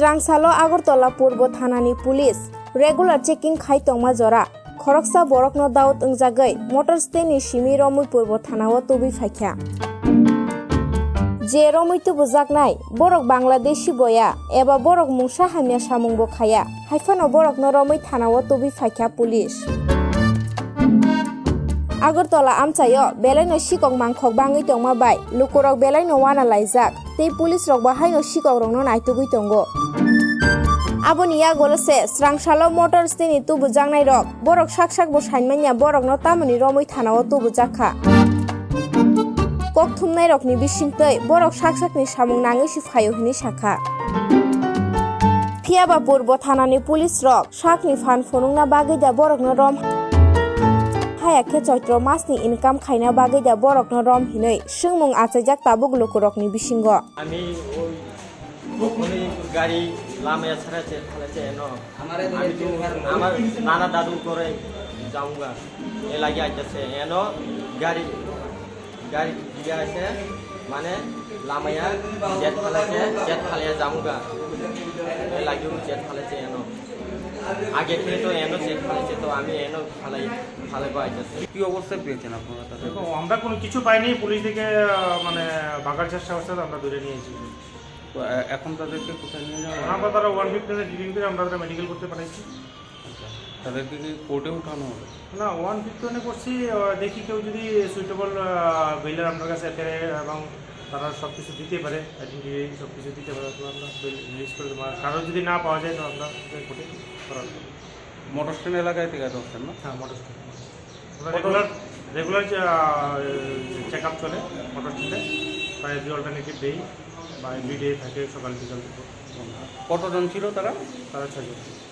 स्रांसालो आगरतला पूर्व थानानि police regular checking खायतंमा जरा खरकसा बरकनो doubt अंजागै motor स्टेनि Simi रमुई पूर्व थानाव तुबि फाइख्या जे रमुई तुबुजाकनाय बरक बांलादेशी बया एबा बरक मुंसा हामिया सामुंबो खाया हाइफानो बरकनो रमुई थानाव तुबि फाइख्या पुलिस आगरतला आमचायो बेलायनो सिकक मांखक बाङै तंमा बाय लुकुरक बेलायनो वाना लायजाक ते पुलिस रक बाहायनो सिकक रंनो नायतुगै तंगो आबोनि आगोलसे स्रांसालो मोटर स्टेनि तुबुजांनाय रक बरक साक बो साइनमानिया बरकनो तामोनि रमुई थानाव तुबुजाखा कक थुमनाय रकनि बिसिंतै बरक साकनि सामुं नाङै सिफायो हिनि साखा फियाबा पूर्व थानानि पुलिस रक साकनि फान फनुंना बागैदा बरकनो रम हायाखे चैत्र मासनि इनकाम खायना बागैदा बरकनो रम हिनै सुंमुं आचाइजाक ताबुक लुकुरकनि बिसिंग आमी ওই গাড়ি লামায়া ছাড়াছে ফেলেছে এনো আমি তো আমার নানা দাদু করে যাওগা এ লাগি আইতাছে এনো গাড়ি গাড়ি দিয়া আছে মানে লামায়া জেট ফেলেছে যাওগা এ লাগি জেট ফেলেছে এনো আগে থেকে তো এনো জেট ফেলেছে তো আমি এনো ফালাইবো আইতাছে কি অবস্থায় পেয়েছেন আপনারা তাদের? দেখো আমরা কোনো কিছু পাইনি, পুলিশ থেকে মানে ভাগার চেষ্টা করছে, আমরা ধরে নিয়েছি। তো এখন তাদেরকে কোথায় নিয়ে যাওয়া? আমরা তারা 150 ডিলিং করে আমরা তারা মেডিকেল করতে পাঠাইছি। তাদেরকে কি কোর্টে উঠানো হবে? না 150 করছি, দেখি কেউ যদি সুইটেবল বেলের আপনার কাছে এফেরে এবং তারা সব কিছু দিতে পারে, আইডেন্টিটি সব কিছু দিতে পারে, তো আমরা বেল রিলিজ করে দেবো। কারো যদি না পাওয়া যায় তো আমরা কোর্টে করার মোটর স্ট্যান্ড এলাকায় থেকে আসছেন না? হ্যাঁ, motor stand regular check up চলে মোটর স্ট্যান্ডে, প্রায় অল্টারনেটিভ ডেই বা এভরি ডে থাকে, সকাল বিকাল। কতজন ছিল তারা? তারা 6 জন।